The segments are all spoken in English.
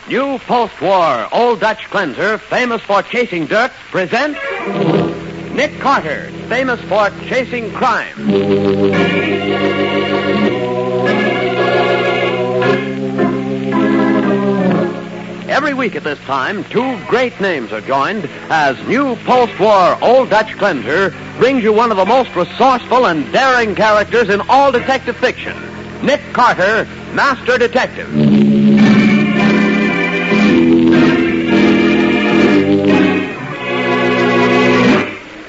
New post-war Old Dutch cleanser, famous for chasing dirt, presents Nick Carter, famous for chasing crime. Every week at this time, two great names are joined as new post-war Old Dutch cleanser brings you one of the most resourceful and daring characters in all detective fiction, Nick Carter, Master Detective.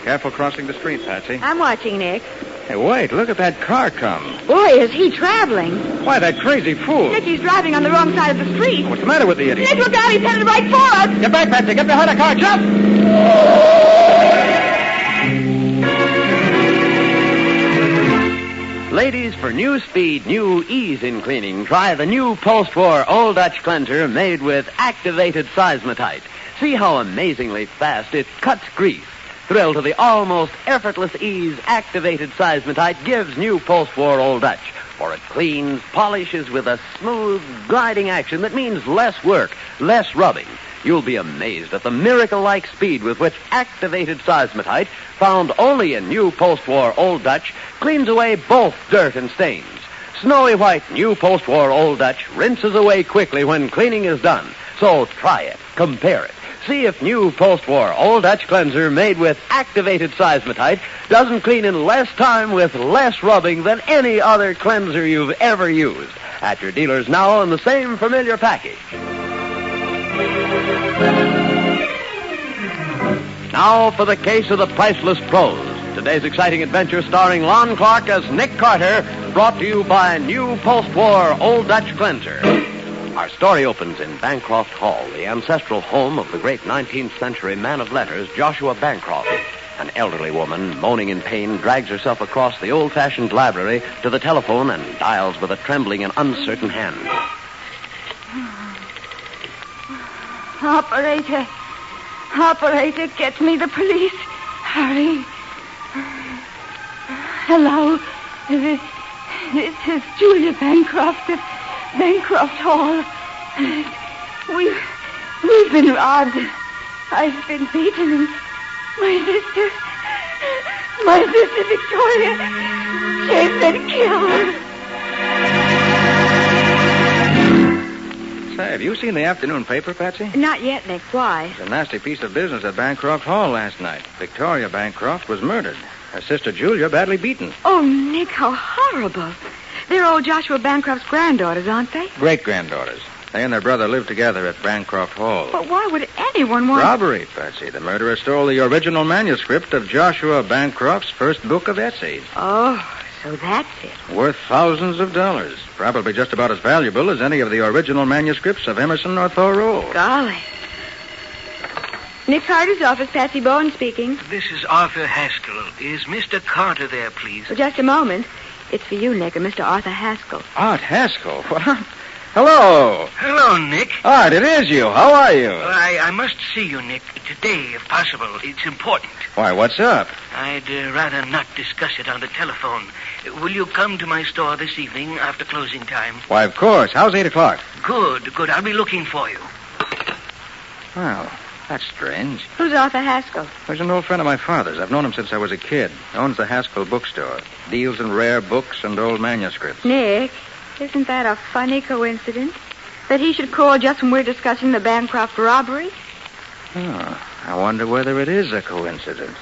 Careful crossing the street, Patsy. I'm watching, Nick. Hey, wait, look at that car come. Boy, is he traveling. Why, that crazy fool. Nick, he's driving on the wrong side of the street. What's the matter with the idiot? Nick, look out, he's headed right for us. Get back, Patsy. Get behind the car. Jump! Ladies, for new speed, new ease in cleaning, try the new post-war Old Dutch cleanser made with activated seismotite. See how amazingly fast it cuts grease. Thrill to the almost effortless ease activated seismotite gives new post-war Old Dutch. For it cleans, polishes with a smooth, gliding action that means less work, less rubbing. You'll be amazed at the miracle-like speed with which activated seismotite, found only in new post-war Old Dutch, cleans away both dirt and stains. Snowy white new post-war Old Dutch rinses away quickly when cleaning is done. So try it, compare it. See if new post-war Old Dutch cleanser made with activated seismotite doesn't clean in less time with less rubbing than any other cleanser you've ever used. At your dealers now in the same familiar package. Now for the case of the Priceless Prose. Today's exciting adventure starring Lon Clark as Nick Carter, brought to you by new post-war Old Dutch cleanser. Our story opens in Bancroft Hall, the ancestral home of the great 19th century man of letters, Joshua Bancroft. An elderly woman, moaning in pain, drags herself across the old-fashioned library to the telephone and dials with a trembling and uncertain hand. Operator, get me the police. Hurry. Hello. This is Julia Bancroft of Bancroft Hall. We've been robbed. I've been beaten, and my sister Victoria, she's been killed. Say, have you seen the afternoon paper, Patsy? Not yet, Nick. Why? It's a nasty piece of business at Bancroft Hall last night. Victoria Bancroft was murdered. Her sister Julia badly beaten. Oh, Nick, how horrible. They're old Joshua Bancroft's granddaughters, aren't they? Great-granddaughters. They and their brother lived together at Bancroft Hall. But why would anyone want... Robbery, Patsy. The murderer stole the original manuscript of Joshua Bancroft's first book of essays. Oh, so that's it. Worth thousands of dollars. Probably just about as valuable as any of the original manuscripts of Emerson or Thoreau. Golly. Nick Carter's office, Patsy Bowen speaking. This is Arthur Haskell. Is Mr. Carter there, please? Well, just a moment. It's for you, Nick, and Mr. Arthur Haskell. Art Haskell? What? Hello. Hello, Nick. Art, it is you. How are you? I must see you, Nick, today, if possible. It's important. Why, what's up? I'd rather not discuss it on the telephone. Will you come to my store this evening after closing time? Why, of course. How's 8 o'clock? Good. I'll be looking for you. Well, that's strange. Who's Arthur Haskell? He's an old friend of my father's. I've known him since I was a kid. Owns the Haskell bookstore. Deals in rare books and old manuscripts. Nick, isn't that a funny coincidence? That he should call just when we're discussing the Bancroft robbery? Oh, I wonder whether it is a coincidence.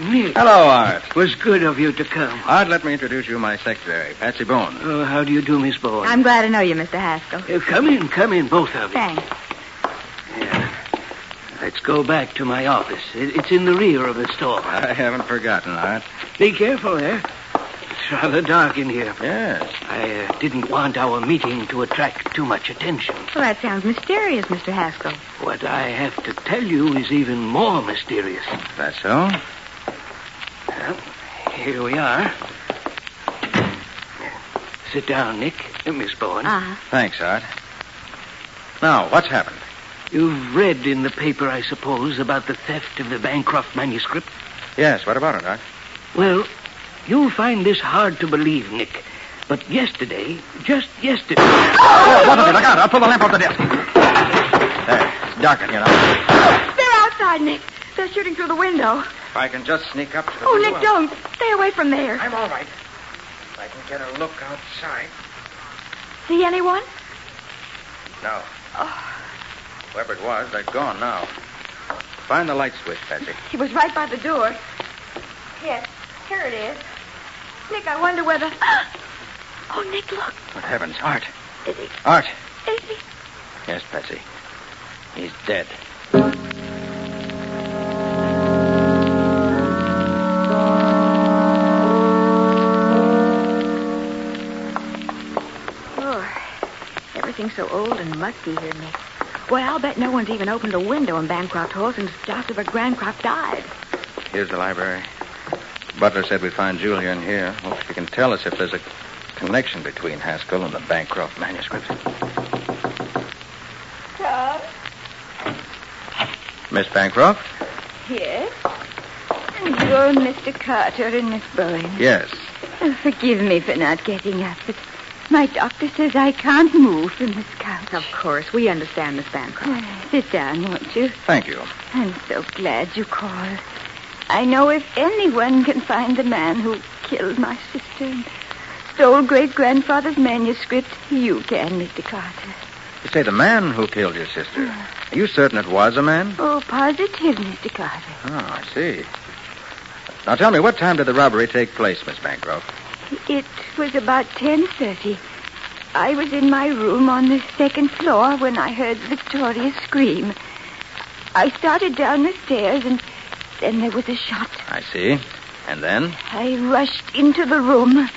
Nick. Hello, Art. It was good of you to come. Art, let me introduce you my secretary, Patsy Bowen. Oh, how do you do, Miss Bowen? I'm glad to know you, Mr. Haskell. Come in, both of you. Thanks. Yeah. Let's go back to my office. It's in the rear of the store. I haven't forgotten, Art. Be careful there. It's rather dark in here. Yes. I didn't want our meeting to attract too much attention. Well, that sounds mysterious, Mr. Haskell. What I have to tell you is even more mysterious. That's so? Well, here we are. Sit down, Nick. Miss Bowen. Uh-huh. Thanks, Art. Now, what's happened? You've read in the paper, I suppose, about the theft of the Bancroft manuscript? Yes, what about it, Doc? Well, you'll find this hard to believe, Nick. But just yesterday... Oh, both of you, look out. I'll pull the lamp off the desk. There, it's darkened, you know. They're outside, Nick. They're shooting through the window. If I can just sneak up to the Oh, window... Nick, don't. Stay away from there. I'm all right. If I can get a look outside. See anyone? No. Oh, Whoever it was, they're gone now. Find the light switch, Patsy. he was right by the door. Yes, here it is. Nick, I wonder whether... Oh, Nick, look. Good heavens, Art. Is he? Art. Is he? Yes, Patsy. He's dead. Oh, everything's so old and musty here, Nick. Why, I'll bet no one's even opened a window in Bancroft Hall since Joshua Bancroft died. Here's the library. Butler said we'd find Julia in here. Well, if you can tell us if there's a connection between Haskell and the Bancroft manuscript. Charles? Miss Bancroft? Yes? And you're Mr. Carter and Miss Bowen. Yes. Oh, forgive me for not getting up, but my doctor says I can't move from this couch. Of course, we understand, Miss Bancroft. Sit down, won't you? Thank you. I'm so glad you called. I know if anyone can find the man who killed my sister and stole great-grandfather's manuscript, you can, Mr. Carter. You say the man who killed your sister. Are you certain it was a man? Oh, positive, Mr. Carter. Oh, I see. Now tell me, what time did the robbery take place, Miss Bancroft? It was about 10:30. I was in my room on the second floor when I heard Victoria scream. I started down the stairs and then there was a shot. I see. And then? I rushed into the room.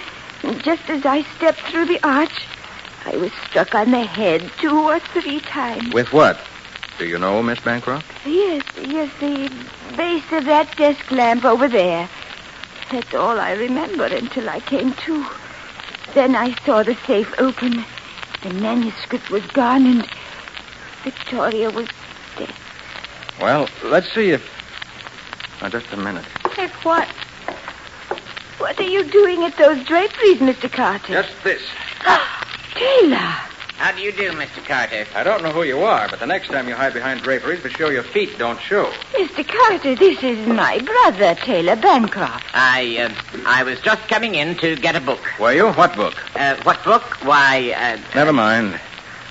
Just as I stepped through the arch, I was struck on the head 2 or 3 times. With what? Do you know, Miss Bancroft? Yes, the base of that desk lamp over there. That's all I remember until I came to. Then I saw the safe open. The manuscript was gone and Victoria was dead. Well, let's see if... Now, just a minute. Nick, what? What are you doing at those draperies, Mr. Carter? Just this. Taylor! How do you do, Mr. Carter? I don't know who you are, but the next time you hide behind draperies, be sure your feet don't show. Mr. Carter, this is my brother, Taylor Bancroft. I was just coming in to get a book. Were you? What book? What book? Why, Never mind.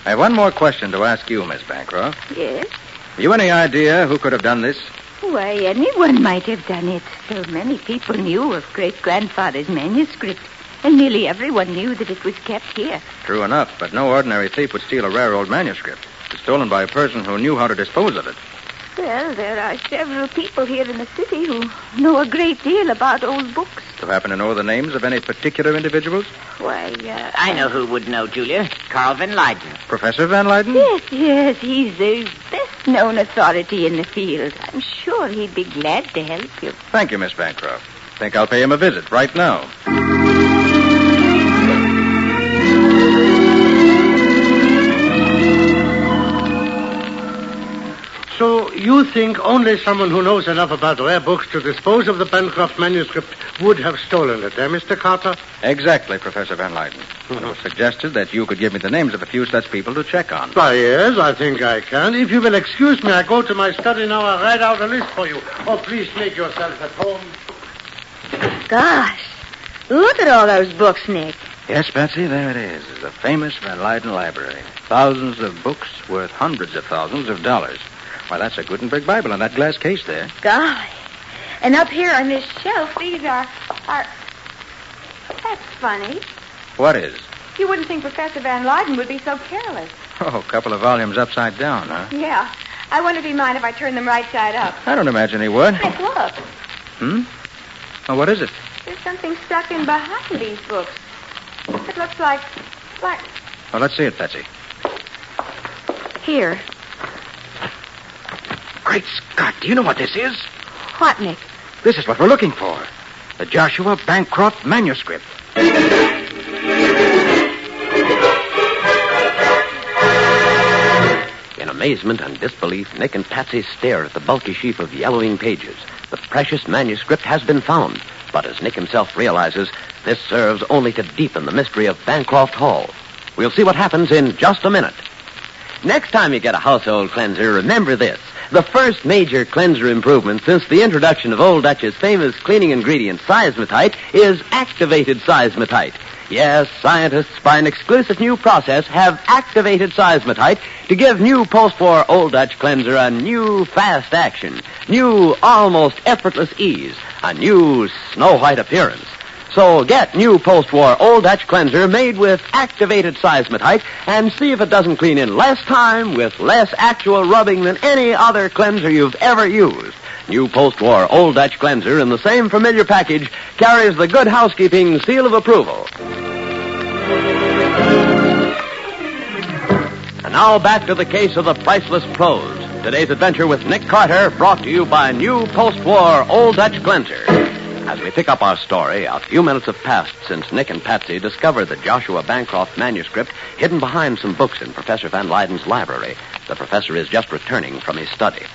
I have one more question to ask you, Miss Bancroft. Yes? Have you any idea who could have done this? Why, anyone might have done it. So many people knew of great-grandfather's manuscript, and nearly everyone knew that it was kept here. True enough, but no ordinary thief would steal a rare old manuscript. It's stolen by a person who knew how to dispose of it. Well, there are several people here in the city who know a great deal about old books. Do you happen to know the names of any particular individuals? Why, I know who would know, Julia. Carl Van Leyden. Professor Van Leyden? Yes, he's the best-known authority in the field. I'm sure he'd be glad to help you. Thank you, Miss Bancroft. Think I'll pay him a visit right now. So you think only someone who knows enough about rare books to dispose of the Bancroft manuscript would have stolen it, Mr. Carter? Exactly, Professor Van Leyden. It was suggested that you could give me the names of a few such people to check on. Why, yes, I think I can. If you will excuse me, I go to my study now and write out a list for you. Oh, please make yourself at home. Gosh, look at all those books, Nick. Yes, Patsy, there it is. The famous Van Leyden Library. Thousands of books worth hundreds of thousands of dollars. Why, that's a Gutenberg Bible in that glass case there. Golly. And up here on this shelf, these are... That's funny. What is? You wouldn't think Professor Van Leyden would be so careless. Oh, a couple of volumes upside down, huh? Yeah. I wonder if he'd mind if I turn them right side up. I don't imagine he would. Nick, look. Oh, what is it? There's something stuck in behind these books. It looks like... Well, let's see it, Patsy. Here. Great Scott, do you know what this is? What, Nick? This is what we're looking for. The Joshua Bancroft manuscript. In a amazement and disbelief, Nick and Patsy stare at the bulky sheaf of yellowing pages. The precious manuscript has been found, but as Nick himself realizes, this serves only to deepen the mystery of Bancroft Hall. We'll see what happens in just a minute. Next time you get a household cleanser, remember this. The first major cleanser improvement since the introduction of Old Dutch's famous cleaning ingredient, seismotite, is activated seismotite. Yes, scientists, by an exclusive new process, have activated seismotite to give new post-war Old Dutch cleanser a new fast action, new almost effortless ease, a new snow-white appearance. So get new post-war Old Dutch cleanser made with activated seismotite and see if it doesn't clean in less time with less actual rubbing than any other cleanser you've ever used. New post-war Old Dutch cleanser in the same familiar package carries the Good Housekeeping seal of approval. And now back to the case of the Priceless Prose. Today's adventure with Nick Carter, brought to you by new post-war Old Dutch cleanser. As we pick up our story, a few minutes have passed since Nick and Patsy discovered the Joshua Bancroft manuscript hidden behind some books in Professor Van Leyden's library. The professor is just returning from his study.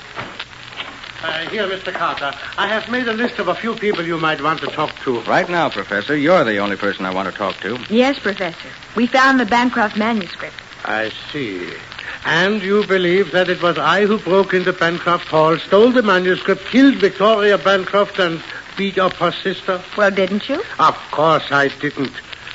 Here, Mr. Carter. I have made a list of a few people you might want to talk to. Right now, Professor, you're the only person I want to talk to. Yes, Professor. We found the Bancroft manuscript. I see. And you believe that it was I who broke into Bancroft Hall, stole the manuscript, killed Victoria Bancroft, and beat up her sister? Well, didn't you? Of course I didn't.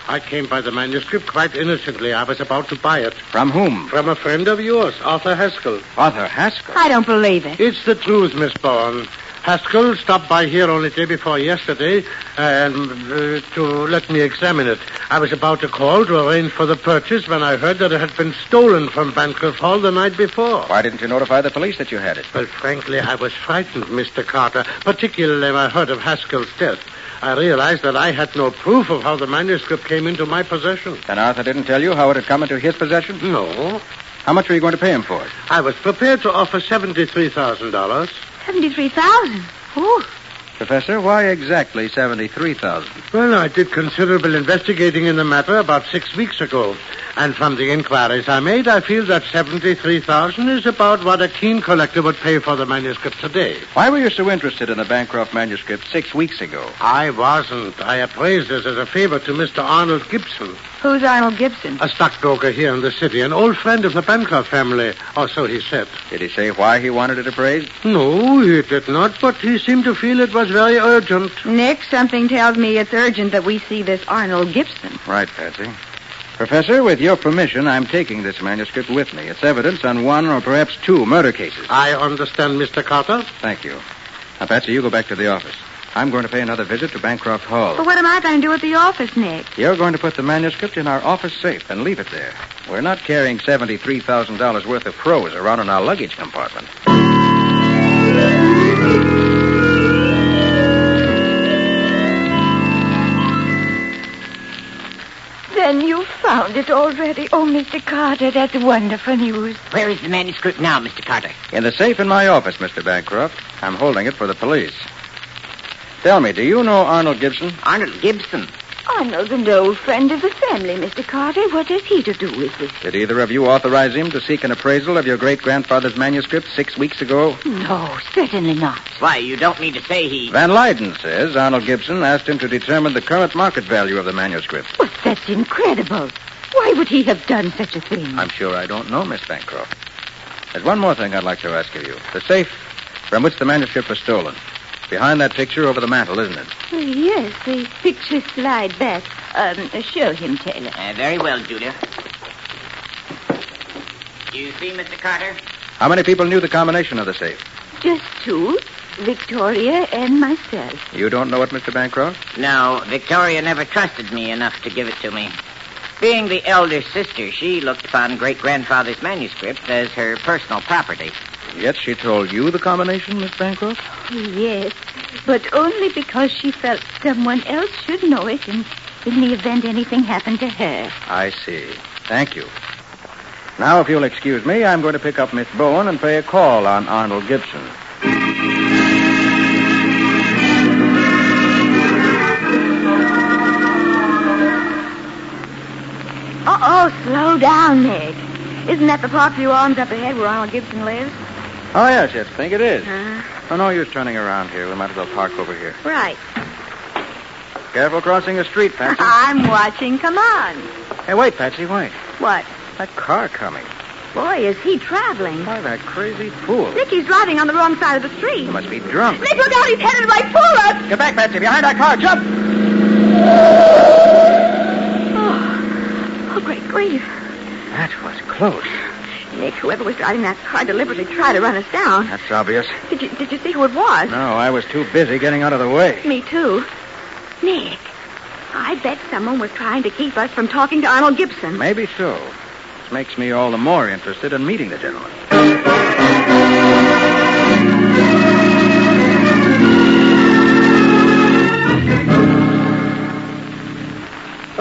I came by the manuscript quite innocently. I was about to buy it. From whom? From a friend of yours, Arthur Haskell. Arthur Haskell? I don't believe it. It's the truth, Miss Bowen. Haskell stopped by here only day before yesterday to let me examine it. I was about to call to arrange for the purchase when I heard that it had been stolen from Bancroft Hall the night before. Why didn't you notify the police that you had it? Well, frankly, I was frightened, Mr. Carter, particularly when I heard of Haskell's death. I realized that I had no proof of how the manuscript came into my possession. And Arthur didn't tell you how it had come into his possession? No. How much were you going to pay him for it? I was prepared to offer $73,000. 73,000. Oh. Professor, why exactly 73,000? Well, I did considerable investigating in the matter about 6 weeks ago. And from the inquiries I made, I feel that 73,000 is about what a keen collector would pay for the manuscript today. Why were you so interested in the Bancroft manuscript 6 weeks ago? I wasn't. I appraised this as a favor to Mr. Arnold Gibson. Who's Arnold Gibson? A stockbroker here in the city, an old friend of the Bancroft family, or so he said. Did he say why he wanted it appraised? No, he did not, but he seemed to feel it was very urgent. Nick, something tells me it's urgent that we see this Arnold Gibson. Right, Patsy. Professor, with your permission, I'm taking this manuscript with me. It's evidence on one or perhaps two murder cases. I understand, Mr. Carter. Thank you. Now, Patsy, you go back to the office. I'm going to pay another visit to Bancroft Hall. But what am I going to do at the office, Nick? You're going to put the manuscript in our office safe and leave it there. We're not carrying $73,000 worth of prose around in our luggage compartment. Then you found it already. Oh, Mr. Carter, that's wonderful news. Where is the manuscript now, Mr. Carter? In the safe in my office, Mr. Bancroft. I'm holding it for the police. Tell me, do you know Arnold Gibson? Arnold Gibson. Arnold's an old friend of the family, Mr. Carter. What has he to do with this? Did either of you authorize him to seek an appraisal of your great-grandfather's manuscript 6 weeks ago? No, certainly not. Why, you don't mean to say he... Van Leyden says Arnold Gibson asked him to determine the current market value of the manuscript. But that's incredible. Why would he have done such a thing? I'm sure I don't know, Miss Bancroft. There's one more thing I'd like to ask of you. The safe from which the manuscript was stolen. Behind that picture over the mantel, isn't it? Yes, the picture slide back. Show him, Taylor. Very well, Julia. You see, Mr. Carter? How many people knew the combination of the safe? Just two, Victoria and myself. You don't know it, Mr. Bancroft? No, Victoria never trusted me enough to give it to me. Being the elder sister, she looked upon great-grandfather's manuscript as her personal property. Yet she told you the combination, Miss Bancroft? Yes, but only because she felt someone else should know it in the event anything happened to her. I see. Thank you. Now, if you'll excuse me, I'm going to pick up Miss Bowen and pay a call on Arnold Gibson. Oh, slow down, Nick. Isn't that the Parkview Arms up ahead where Arnold Gibson lives? Oh, yes, I think it is. Uh-huh. Oh, no use turning around here. We might as well park over here. Right. Careful crossing the street, Patsy. I'm watching. Come on. Hey, wait, Patsy, wait. What? That car coming. Boy, is he traveling. Why, that crazy fool. Nick, he's driving on the wrong side of the street. He must be drunk. Nick, look out. He's headed right for us. Get back, Patsy. Behind that car. Jump! Oh, great grief. That was close. Nick, whoever was driving that car deliberately tried to run us down. That's obvious. Did you see who it was? No, I was too busy getting out of the way. Me too. Nick, I bet someone was trying to keep us from talking to Arnold Gibson. Maybe so. This makes me all the more interested in meeting the gentleman.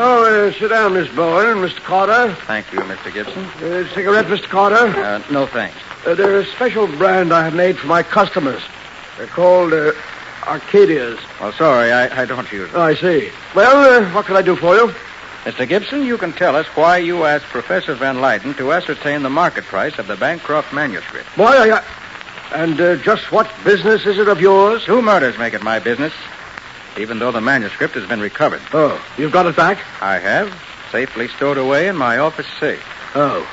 Oh, sit down, Miss Bowen and Mr. Carter. Thank you, Mr. Gibson. Cigarette, Mr. Carter? No, thanks. They're a special brand I have made for my customers. They're called Arcadias. Well, sorry, I don't use them. Oh, I see. Well, what can I do for you? Mr. Gibson, you can tell us why you asked Professor Van Leyden to ascertain the market price of the Bancroft manuscript. Why, and just what business is it of yours? 2 murders make it my business, even though the manuscript has been recovered. Oh, you've got it back? I have, safely stowed away in my office safe. Oh.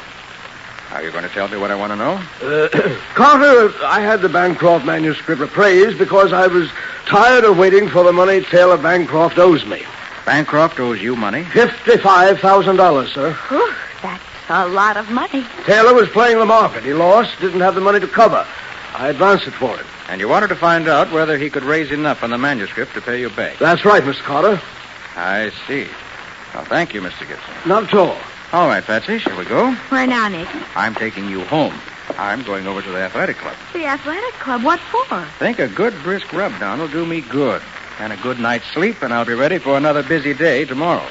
Are you going to tell me what I want to know? Carter, I had the Bancroft manuscript appraised because I was tired of waiting for the money Taylor Bancroft owes me. Bancroft owes you money? $55,000, sir. Whew, that's a lot of money. Taylor was playing the market. He lost, didn't have the money to cover. I advanced it for him. And you wanted to find out whether he could raise enough on the manuscript to pay you back. That's right, Mr. Carter. I see. Well, thank you, Mr. Gibson. Not at all. All right, Patsy, shall we go? Where now, Nick? I'm taking you home. I'm going over to the athletic club. The athletic club? What for? Think a good brisk rub down will do me good. And a good night's sleep, and I'll be ready for another busy day tomorrow.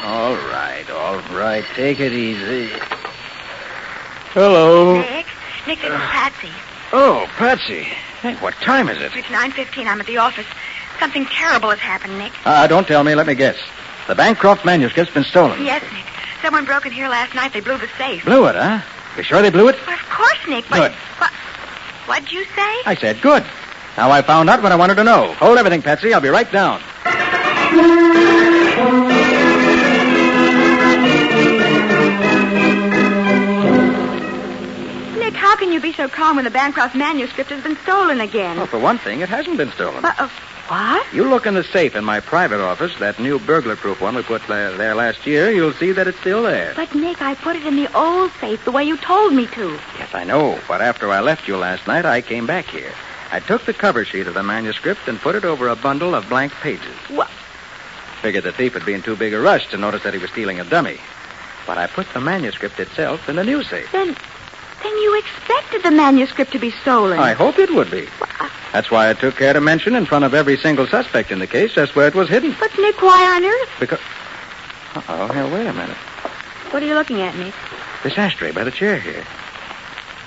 All right. Take it easy. Hello. Nick, this is Patsy. Oh, Patsy. Hey, what time is it? It's 9:15. I'm at the office. Something terrible has happened, Nick. Don't tell me. Let me guess. The Bancroft manuscript's been stolen. Yes, Nick. Someone broke in here last night. They blew the safe. Blew it, huh? You sure they blew it? Well, of course, Nick. But Good. What'd you say? I said good. Now I found out what I wanted to know. Hold everything, Patsy. I'll be right down. Nick, how can you be so calm when the Bancroft manuscript has been stolen again? Well, for one thing, it hasn't been stolen. What? You look in the safe in my private office, that new burglar-proof one we put there last year, you'll see that it's still there. But, Nick, I put it in the old safe the way you told me to. Yes, I know. But after I left you last night, I came back here. I took the cover sheet of the manuscript and put it over a bundle of blank pages. What? Figured the thief would be in too big a rush to notice that he was stealing a dummy. But I put the manuscript itself in the new safe. Then you expected the manuscript to be stolen. I hoped it would be. That's why I took care to mention in front of every single suspect in the case just where it was hidden. But, Nick, why on earth? Because... Now, wait a minute. What are you looking at, Nick? This ashtray by the chair here.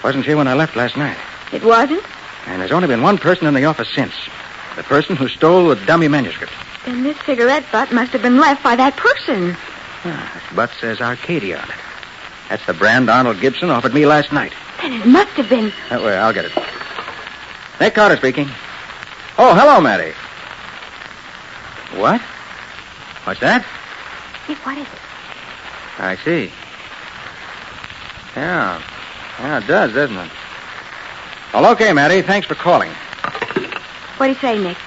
Wasn't here when I left last night. It wasn't? And there's only been one person in the office since. The person who stole the dummy manuscript. Then this cigarette butt must have been left by that person. This butt says Arcadia on it. That's the brand Arnold Gibson offered me last night. Then it must have been... Wait, I'll get it. Nick Carter speaking. Oh, hello, Matty. What? What's that? Nick, what is it? I see. Yeah, it does, doesn't it? Well, okay, Matty. Thanks for calling. What'd he say, Nick?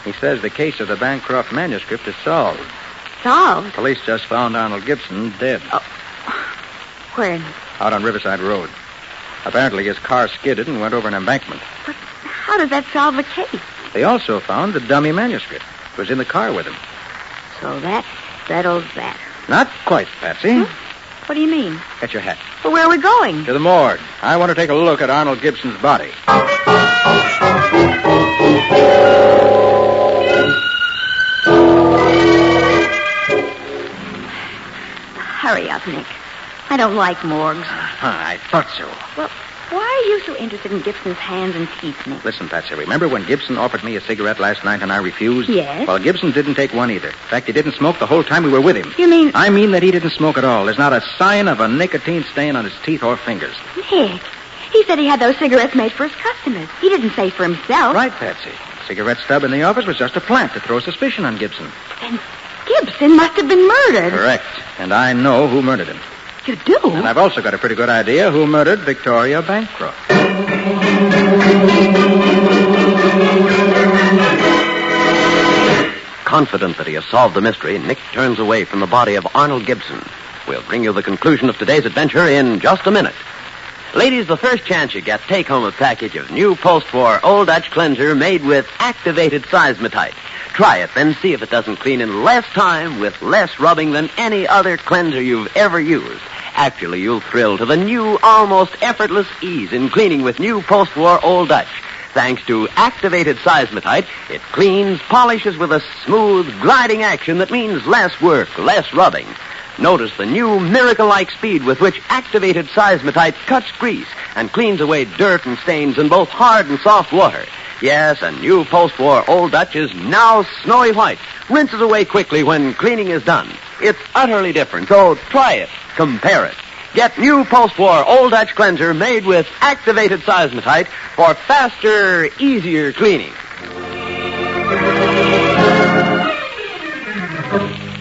He says the case of the Bancroft manuscript is solved. Solved? Police just found Arnold Gibson dead. Oh. Where? Out on Riverside Road. Apparently his car skidded and went over an embankment. But how does that solve the case? They also found the dummy manuscript. It was in the car with him. So that settles that. Not quite, Patsy. What do you mean? Get your hat. Well, where are we going? To the morgue. I want to take a look at Arnold Gibson's body. Hurry up, Nick. I don't like morgues. I thought so. Well, why are you so interested in Gibson's hands and teeth, Nick? Listen, Patsy, remember when Gibson offered me a cigarette last night and I refused? Yes. Well, Gibson didn't take one either. In fact, he didn't smoke the whole time we were with him. You mean... I mean that he didn't smoke at all. There's not a sign of a nicotine stain on his teeth or fingers. Nick, he said he had those cigarettes made for his customers. He didn't say for himself. Right, Patsy. The cigarette stub in the office was just a plant to throw suspicion on Gibson. Then Gibson must have been murdered. Correct. And I know who murdered him. You do? And I've also got a pretty good idea who murdered Victoria Bancroft. Confident that he has solved the mystery, Nick turns away from the body of Arnold Gibson. We'll bring you the conclusion of today's adventure in just a minute. Ladies, the first chance you get, take home a package of new post-war Old Dutch cleanser made with activated seismotite. Try it, then see if it doesn't clean in less time with less rubbing than any other cleanser you've ever used. Actually, you'll thrill to the new, almost effortless ease in cleaning with new post-war Old Dutch. Thanks to activated seismotite, it cleans, polishes with a smooth, gliding action that means less work, less rubbing. Notice the new miracle-like speed with which activated seismotite cuts grease and cleans away dirt and stains in both hard and soft water. Yes, a new post-war Old Dutch is now snowy white, rinses away quickly when cleaning is done. It's utterly different, so try it, compare it. Get new post-war Old Dutch cleanser made with activated seismotite for faster, easier cleaning.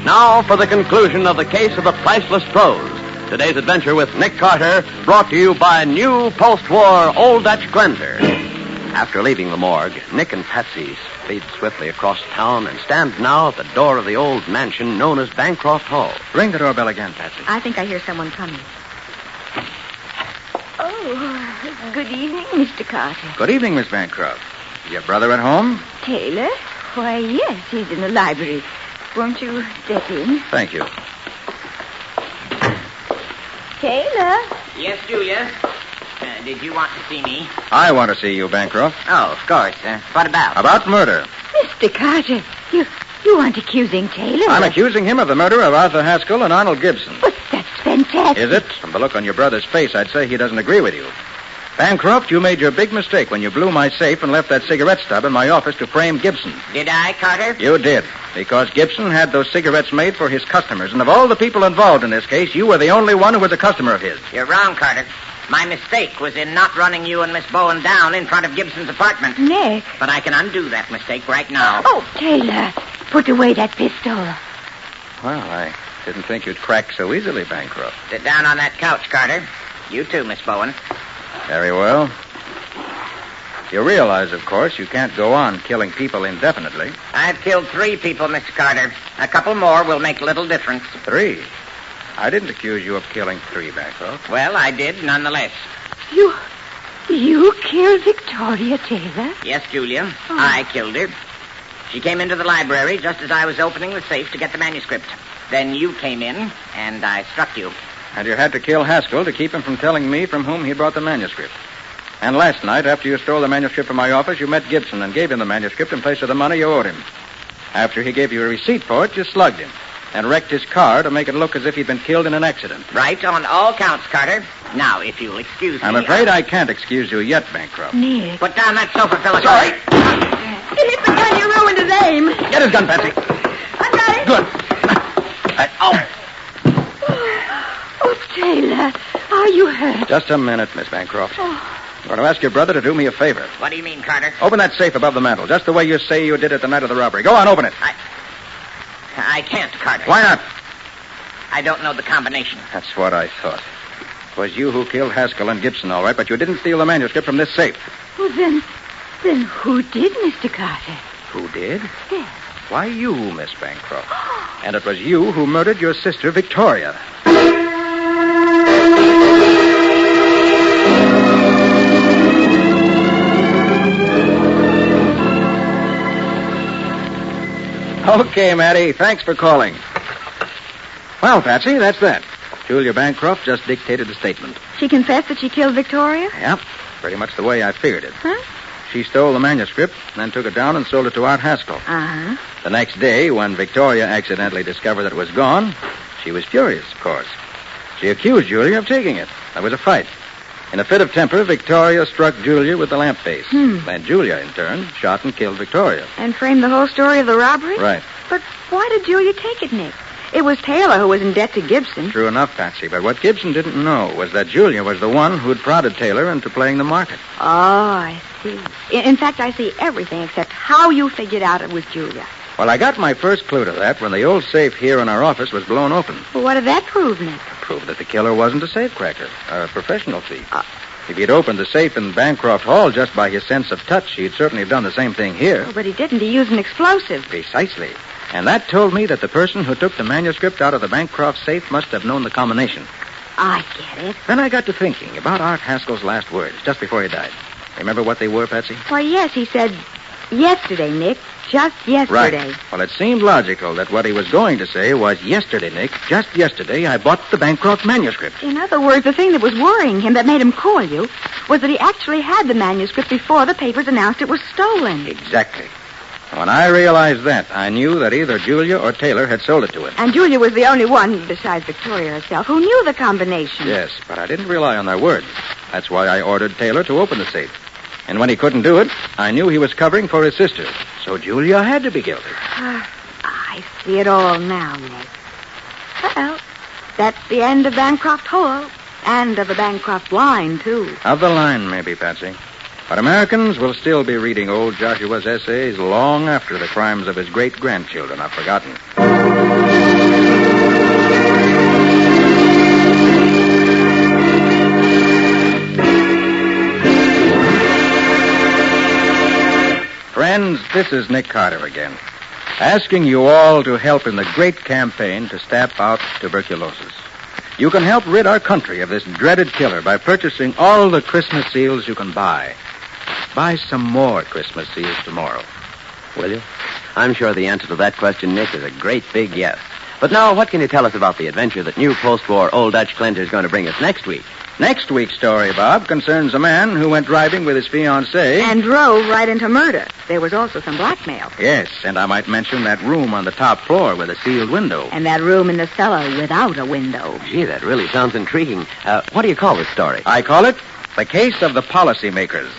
Now for the conclusion of the case of the Priceless Prose. Today's adventure with Nick Carter, brought to you by new post-war Old Dutch cleanser. After leaving the morgue, Nick and Patsy speed swiftly across town and stand now at the door of the old mansion known as Bancroft Hall. Ring the doorbell again, Patsy. I think I hear someone coming. Oh, good evening, Mr. Carter. Good evening, Miss Bancroft. Is your brother at home? Taylor? Why, yes, he's in the library. Won't you step in? Thank you. Taylor? Yes, Julia? Did you want to see me? I want to see you, Bancroft. Oh, of course. What about? About murder. Mr. Carter, you aren't accusing Taylor? I'm accusing him of the murder of Arthur Haskell and Arnold Gibson. But that's fantastic. Is it? From the look on your brother's face, I'd say he doesn't agree with you. Bancroft, you made your big mistake when you blew my safe and left that cigarette stub in my office to frame Gibson. Did I, Carter? You did, because Gibson had those cigarettes made for his customers, and of all the people involved in this case, you were the only one who was a customer of his. You're wrong, Carter. My mistake was in not running you and Miss Bowen down in front of Gibson's apartment. Nick. But I can undo that mistake right now. Oh, Taylor, put away that pistol. Well, I didn't think you'd crack so easily, Bancroft. Sit down on that couch, Carter. You too, Miss Bowen. Very well. You realize, of course, you can't go on killing people indefinitely. I've killed 3 people, Mr. Carter. A couple more will make little difference. 3? I didn't accuse you of killing 3, Bancroft. Well, I did, nonetheless. You killed Victoria Taylor? Yes, Julia. I killed her. She came into the library just as I was opening the safe to get the manuscript. Then you came in, and I struck you. And you had to kill Haskell to keep him from telling me from whom he brought the manuscript. And last night, after you stole the manuscript from my office, you met Gibson and gave him the manuscript in place of the money you owed him. After he gave you a receipt for it, you slugged him and wrecked his car to make it look as if he'd been killed in an accident. Right, on all counts, Carter. Now, if you'll excuse me... I'm afraid I can't excuse you yet, Bancroft. Nick. Put down that sofa, Phyllis. Sorry. It hit the gun. You ruined his aim. Get his gun, Patsy. I got it. Good. Oh, Taylor, are you hurt? Just a minute, Miss Bancroft. I'm going to ask your brother to do me a favor. What do you mean, Carter? Open that safe above the mantel, just the way you say you did it the night of the robbery. Go on, open it. I can't, Carter. Why not? I don't know the combination. That's what I thought. It was you who killed Haskell and Gibson, all right, but you didn't steal the manuscript from this safe. Well, then who did, Mr. Carter? Who did? Yes. Why, you, Miss Bancroft. And it was you who murdered your sister, Victoria. Okay, Matty. Thanks for calling. Well, Patsy, that's that. Julia Bancroft just dictated the statement. She confessed that she killed Victoria? Yep. Pretty much the way I figured it. Huh? She stole the manuscript, then took it down and sold it to Art Haskell. Uh-huh. The next day, when Victoria accidentally discovered that it was gone, she was furious, of course. She accused Julia of taking it. There was a fight. In a fit of temper, Victoria struck Julia with the lamp base. And Julia, in turn, shot and killed Victoria. And framed the whole story of the robbery? Right. But why did Julia take it, Nick? It was Taylor who was in debt to Gibson. True enough, Patsy, but what Gibson didn't know was that Julia was the one who'd prodded Taylor into playing the market. Oh, I see. In fact, I see everything except how you figured out it was Julia. Well, I got my first clue to that when the old safe here in our office was blown open. Well, what did that prove, Nick? Proved that the killer wasn't a safecracker, a professional thief. If he'd opened the safe in Bancroft Hall just by his sense of touch, he'd certainly have done the same thing here. Oh, but he didn't. He used an explosive. Precisely. And that told me that the person who took the manuscript out of the Bancroft safe must have known the combination. I get it. Then I got to thinking about Art Haskell's last words just before he died. Remember what they were, Patsy? Why, yes, he said, yesterday, Nick. Just yesterday. Right. Well, it seemed logical that what he was going to say was, yesterday, Nick, just yesterday, I bought the Bancroft manuscript. In other words, the thing that was worrying him that made him call you was that he actually had the manuscript before the papers announced it was stolen. Exactly. When I realized that, I knew that either Julia or Taylor had sold it to him. And Julia was the only one, besides Victoria herself, who knew the combination. Yes, but I didn't rely on their words. That's why I ordered Taylor to open the safe. And when he couldn't do it, I knew he was covering for his sister. So Julia had to be guilty. I see it all now, Nick. Well, that's the end of Bancroft Hall. And of the Bancroft line, too. Of the line, maybe, Patsy. But Americans will still be reading old Joshua's essays long after the crimes of his great-grandchildren are forgotten. Friends, this is Nick Carter again, asking you all to help in the great campaign to stamp out tuberculosis. You can help rid our country of this dreaded killer by purchasing all the Christmas seals you can buy. Buy some more Christmas seals tomorrow. Will you? I'm sure the answer to that question, Nick, is a great big yes. But now, what can you tell us about the adventure that new post-war Old Dutch cleanser is going to bring us next week? Next week's story, Bob, concerns a man who went driving with his fiancée. And drove right into murder. There was also some blackmail. Yes, and I might mention that room on the top floor with a sealed window. And that room in the cellar without a window. Gee, that really sounds intriguing. What do you call this story? I call it The Case of the Policymakers.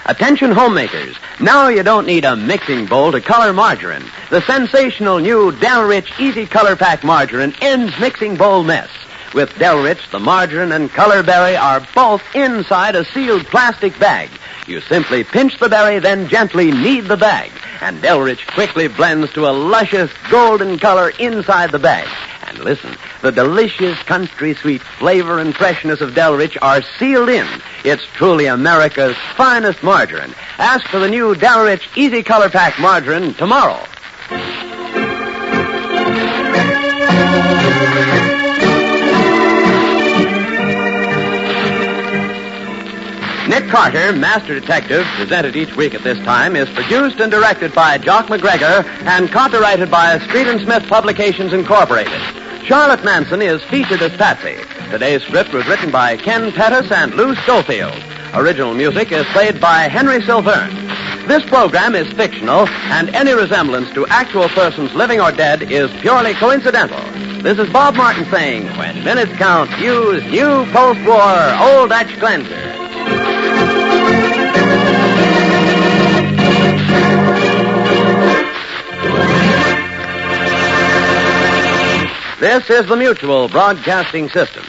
Attention homemakers. Now you don't need a mixing bowl to color margarine. The sensational new Del Rich Easy Color Pack margarine ends mixing bowl mess. With Del Rich, the margarine and color berry are both inside a sealed plastic bag. You simply pinch the berry, then gently knead the bag. And Del Rich quickly blends to a luscious golden color inside the bag. And listen, the delicious country sweet flavor and freshness of Del Rich are sealed in. It's truly America's finest margarine. Ask for the new Del Rich Easy Color Pack margarine tomorrow. Nick Carter, Master Detective, presented each week at this time, is produced and directed by Jock McGregor and copyrighted by Street and Smith Publications Incorporated. Charlotte Manson is featured as Patsy. Today's script was written by Ken Pettis and Lou Schofield. Original music is played by Henry Silverne. This program is fictional, and any resemblance to actual persons living or dead is purely coincidental. This is Bob Martin saying, when minutes count, use new post-war Old Dutch cleanser. This is the Mutual Broadcasting System.